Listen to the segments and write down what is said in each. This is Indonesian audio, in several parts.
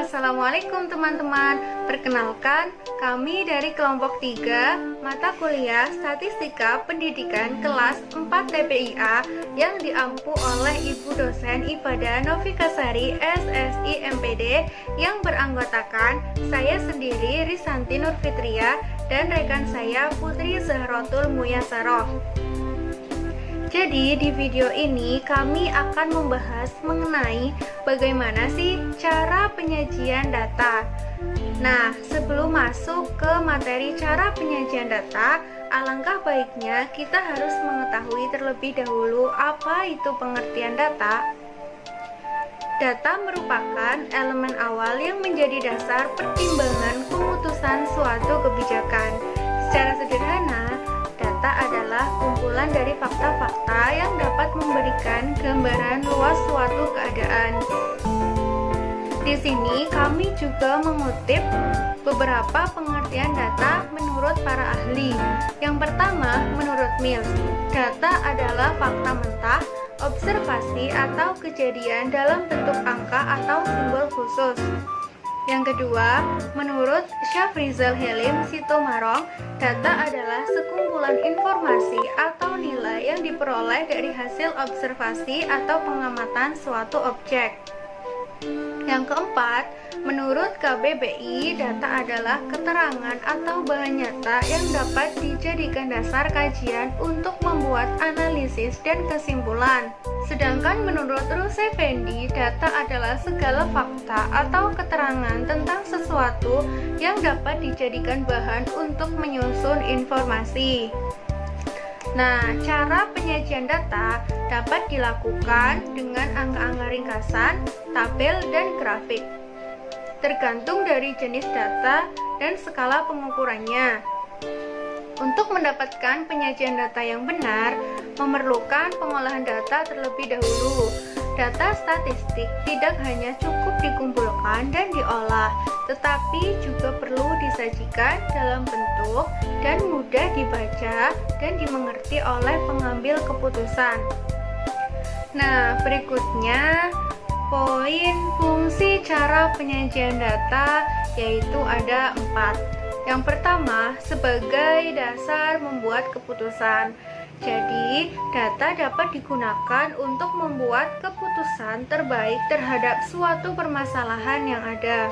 Assalamualaikum teman-teman. Perkenalkan, kami dari kelompok 3 mata kuliah Statistika Pendidikan kelas 4 TPIA yang diampu oleh Ibu dosen Ibadah Novikasari SSI MPD yang beranggotakan saya sendiri Risanti Nurfitria dan rekan saya Putri Zahrotul Muyasaroh. Jadi di video ini kami akan membahas mengenai bagaimana sih cara penyajian data. Nah, sebelum masuk ke materi cara penyajian data, alangkah baiknya kita harus mengetahui terlebih dahulu apa itu pengertian data. Data merupakan elemen awal yang menjadi dasar pertimbangan pemutusan suatu kebijakan. Secara sederhana, data adalah kumpulan dari fakta-fakta yang dapat memberikan gambaran luas suatu keadaan. Di sini kami juga mengutip beberapa pengertian data menurut para ahli. Yang pertama, menurut Mills, data adalah fakta mentah, observasi atau kejadian dalam bentuk angka atau simbol khusus. Yang kedua, menurut Syafrizal Helim Sitomarong, data adalah sekumpulan informasi atau nilai yang diperoleh dari hasil observasi atau pengamatan suatu objek. Yang keempat, menurut KBBI, data adalah keterangan atau bahan nyata yang dapat dijadikan dasar kajian untuk membuat analisis dan kesimpulan. Sedangkan menurut Rus Effendi, data adalah segala fakta atau keterangan tentang sesuatu yang dapat dijadikan bahan untuk menyusun informasi. Nah, cara penyajian data dapat dilakukan dengan angka-angka ringkasan, tabel, dan grafik. Tergantung dari jenis data dan skala pengukurannya. Untuk mendapatkan penyajian data yang benar, memerlukan pengolahan data terlebih dahulu. Data statistik tidak hanya cukup dikumpulkan dan diolah, tetapi juga perlu disajikan dalam bentuk dan mudah dibaca dan dimengerti oleh pengambil keputusan. Nah, berikutnya poin fungsi cara penyajian data yaitu ada 4. Yang pertama, sebagai dasar membuat keputusan. Jadi, data dapat digunakan untuk membuat keputusan terbaik terhadap suatu permasalahan yang ada.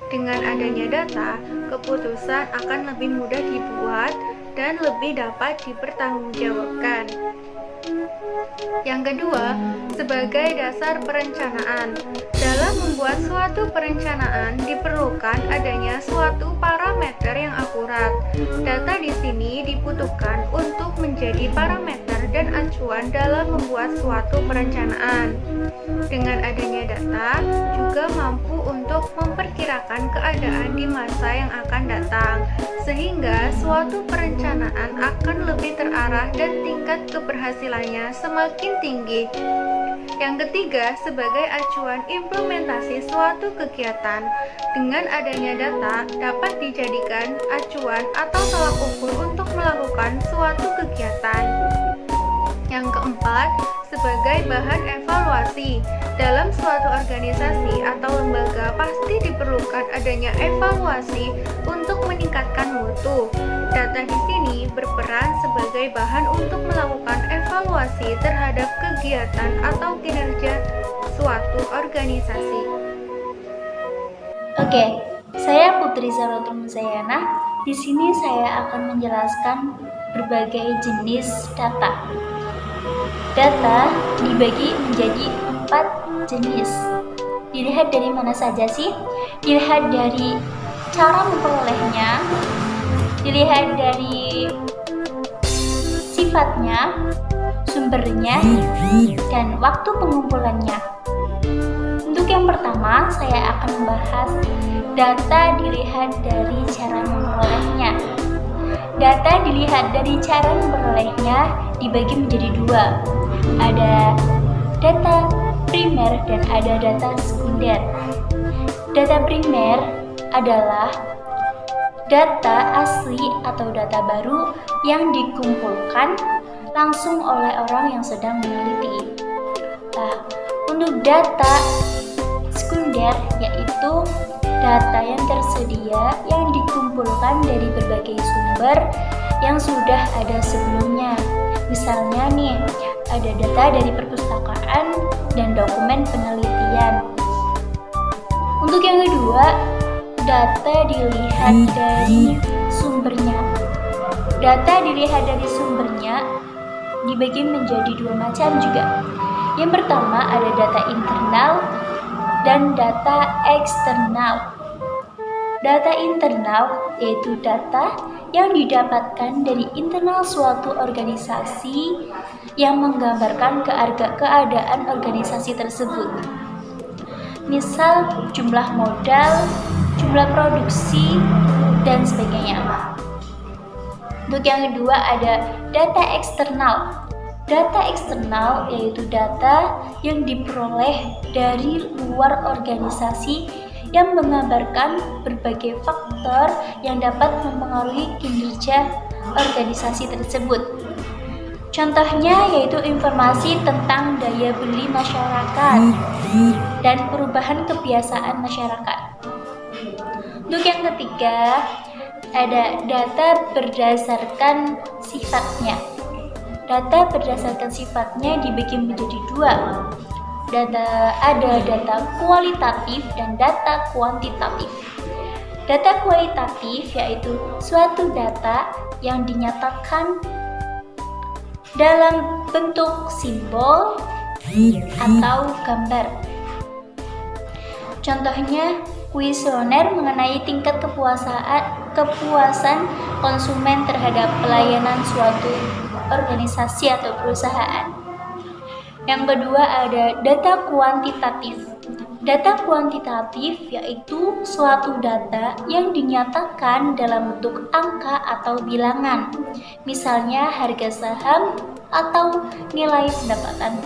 Dengan adanya data, keputusan akan lebih mudah dibuat dan lebih dapat dipertanggungjawabkan. Yang kedua, sebagai dasar perencanaan. Dalam membuat suatu perencanaan diperlukan adanya suatu parameter yang akurat. Data di sini dibutuhkan untuk menjadi parameter dan acuan dalam membuat suatu perencanaan. Dengan adanya data juga mampu untuk memperkirakan keadaan di masa yang akan datang, sehingga suatu perencanaan akan lebih terarah dan tingkat keberhasilannya semakin tinggi. Yang ketiga, sebagai acuan implementasi suatu kegiatan. Dengan adanya data dapat dijadikan acuan atau tolak ukur untuk melakukan suatu kegiatan. Yang keempat, sebagai bahan evaluasi. Dalam suatu organisasi atau lembaga pasti diperlukan adanya evaluasi untuk meningkatkan mutu. Data di sini berperan sebagai bahan untuk melakukan evaluasi terhadap kegiatan atau kinerja suatu organisasi. Oke, saya Putri Zahrotul Muyasaroh. Di sini saya akan menjelaskan berbagai jenis data. Data dibagi menjadi 4 jenis. Dilihat dari mana saja sih? Dilihat dari cara memperolehnya, dilihat dari sifatnya, sumbernya, dan waktu pengumpulannya. Untuk yang pertama, saya akan membahas data dilihat dari cara memperolehnya. Data dilihat dari cara memperolehnya dibagi menjadi 2. Ada data primer dan ada data sekunder. Data primer adalah data asli atau data baru yang dikumpulkan langsung oleh orang yang sedang meneliti. Nah, untuk data sekunder sekunder, yaitu data yang tersedia yang dikumpulkan dari berbagai sumber yang sudah ada sebelumnya. Misalnya nih, ada data dari perpustakaan dan dokumen penelitian. Untuk yang kedua, data dilihat dari sumbernya. Data dilihat dari sumbernya dibagi menjadi dua macam juga. Yang pertama ada data internal dan data eksternal. Data internal yaitu data yang didapatkan dari internal suatu organisasi yang menggambarkan keadaan organisasi tersebut. Misal jumlah modal, jumlah produksi, dan sebagainya. Untuk yang kedua ada data eksternal. Data eksternal yaitu data yang diperoleh dari luar organisasi yang menggambarkan berbagai faktor yang dapat mempengaruhi kinerja organisasi tersebut. Contohnya yaitu informasi tentang daya beli masyarakat dan perubahan kebiasaan masyarakat. Untuk yang ketiga, ada data berdasarkan sifatnya. Data berdasarkan sifatnya dibagi menjadi dua. Ada data kualitatif dan data kuantitatif. Data kualitatif yaitu suatu data yang dinyatakan dalam bentuk simbol atau gambar. Contohnya, kuesioner mengenai tingkat kepuasan konsumen terhadap pelayanan suatu organisasi atau perusahaan. Yang kedua ada data kuantitatif. Data kuantitatif yaitu suatu data yang dinyatakan dalam bentuk angka atau bilangan, misalnya harga saham atau nilai pendapatan.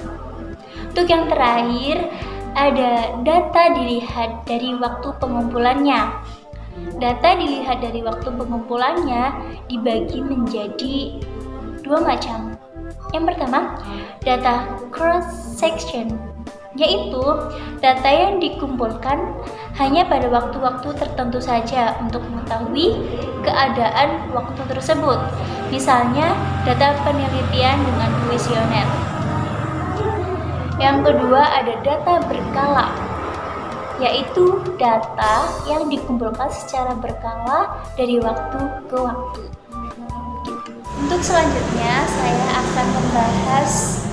Untuk yang terakhir, ada data dilihat dari waktu pengumpulannya. Data dilihat dari waktu pengumpulannya dibagi menjadi dua macam. Yang pertama, data cross-section, yaitu data yang dikumpulkan hanya pada waktu-waktu tertentu saja untuk mengetahui keadaan waktu tersebut. Misalnya, data penelitian dengan kuesioner. Yang kedua, ada data berkala, yaitu data yang dikumpulkan secara berkala dari waktu ke waktu. Untuk selanjutnya, saya akan membahas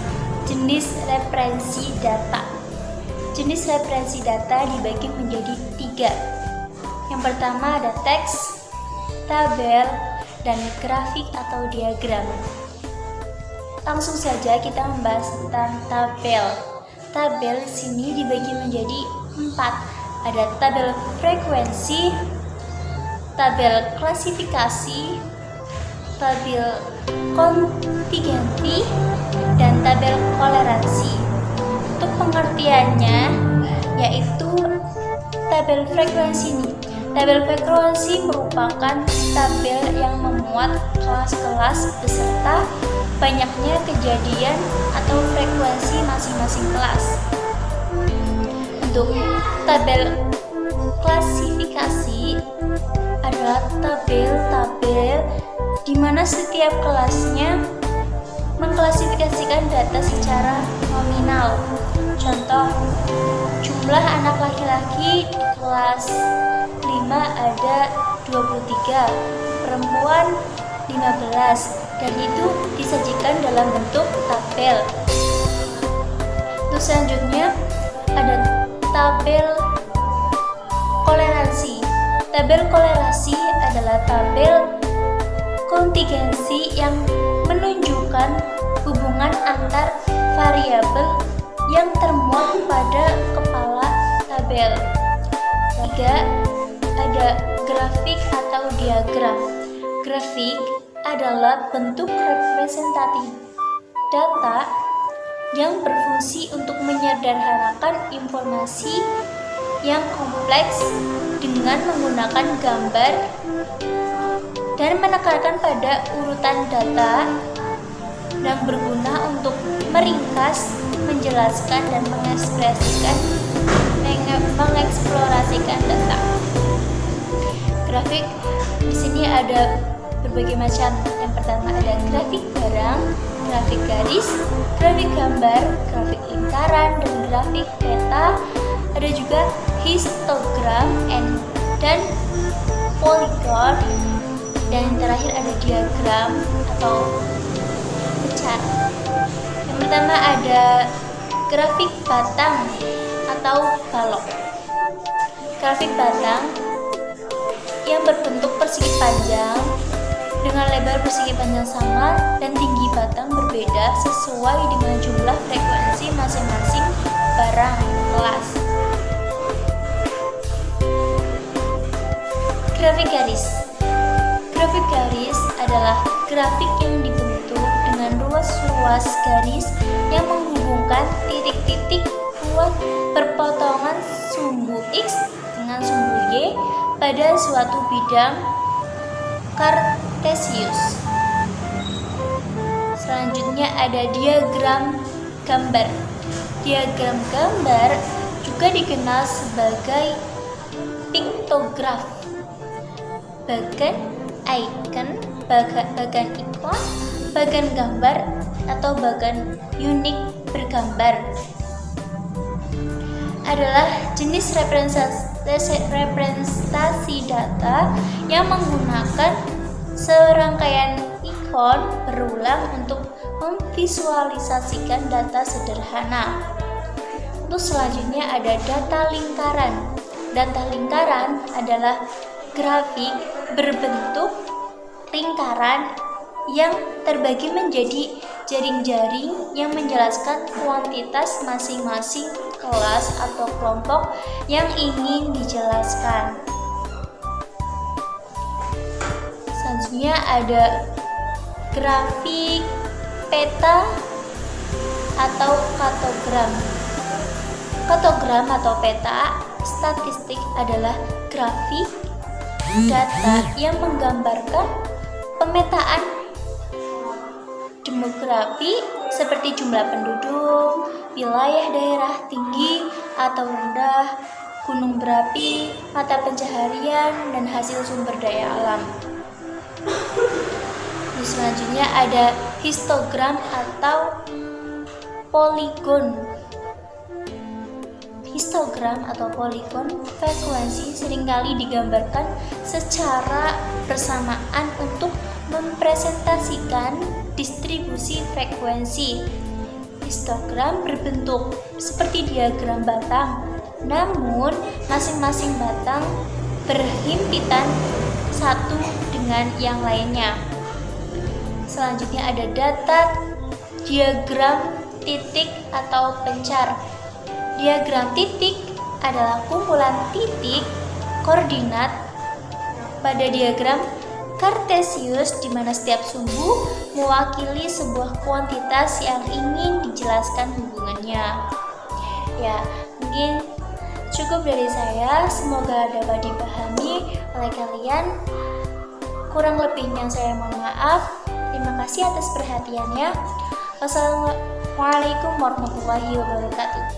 jenis referensi data. Jenis referensi data dibagi menjadi tiga. Yang pertama ada teks, tabel, dan grafik atau diagram. Langsung saja kita membahas tentang tabel. Tabel di sini dibagi menjadi 4. Ada tabel frekuensi, tabel klasifikasi, tabel kontingensi, dan tabel toleransi. Untuk pengertiannya yaitu tabel frekuensi ini. Tabel frekuensi merupakan tabel yang memuat kelas-kelas beserta banyaknya kejadian atau frekuensi masing-masing kelas. Untuk tabel klasifikasi adalah tabel-tabel di mana setiap kelasnya mengklasifikasikan data secara nominal. Contoh, jumlah anak laki-laki di kelas 5 ada 23, perempuan 15, dan itu disajikan dalam bentuk tabel. Untuk selanjutnya ada tabel kolerasi. Tabel kolerasi adalah tabel kontingensi yang menunjukkan hubungan antar variabel yang termuat pada kepala tabel. 3. Ada grafik atau diagram. Grafik adalah bentuk representatif data yang berfungsi untuk menyederhanakan informasi yang kompleks dengan menggunakan gambar dan menekankan pada urutan data yang berguna untuk meringkas, menjelaskan, dan mengekspresikan grafik di sini ada berbagai macam. Yang pertama ada grafik barang, grafik garis, grafik gambar, grafik lingkaran, dan grafik peta. Ada juga histogram dan polygon, dan yang terakhir ada diagram atau pecar. Yang pertama ada grafik batang atau balok. Grafik batang yang berbentuk persegi panjang dengan lebar persegi panjang sama dan tinggi batang berbeda sesuai dengan jumlah frekuensi masing-masing barang kelas. Grafik garis. Grafik garis adalah grafik yang dibentuk dengan ruas-ruas garis yang menghubungkan titik-titik buat perpotongan sumbu X dengan sumbu Y pada suatu bidang kartesius. Selanjutnya ada diagram gambar. Diagram gambar juga dikenal sebagai piktograf. Bagan icon, bagan ikon, bagan gambar, atau bagan unik bergambar adalah jenis representasi data yang menggunakan serangkaian ikon berulang untuk memvisualisasikan data sederhana. Untuk selanjutnya ada data lingkaran. Data lingkaran adalah grafik berbentuk lingkaran yang terbagi menjadi jaring-jaring yang menjelaskan kuantitas masing-masing kelas atau kelompok yang ingin dijelaskan. Selanjutnya ada grafik peta atau kartogram. Kartogram atau peta statistik adalah grafik data yang menggambarkan pemetaan demografi seperti jumlah penduduk, wilayah daerah tinggi atau rendah, gunung berapi, mata pencaharian, dan hasil sumber daya alam. Selanjutnya ada histogram atau poligon. Histogram atau poligon frekuensi seringkali digambarkan secara bersamaan untuk mempresentasikan distribusi frekuensi. Histogram berbentuk seperti diagram batang, namun masing-masing batang berhimpitan satu dengan yang lainnya. Selanjutnya ada data diagram titik atau pencar. Diagram titik adalah kumpulan titik koordinat pada diagram kartesius di mana setiap sumbu mewakili sebuah kuantitas yang ingin dijelaskan hubungannya. Ya, mungkin cukup dari saya. Semoga dapat dipahami oleh kalian. Kurang lebihnya saya mohon maaf. Terima kasih atas perhatiannya. Wassalamualaikum warahmatullahi wabarakatuh.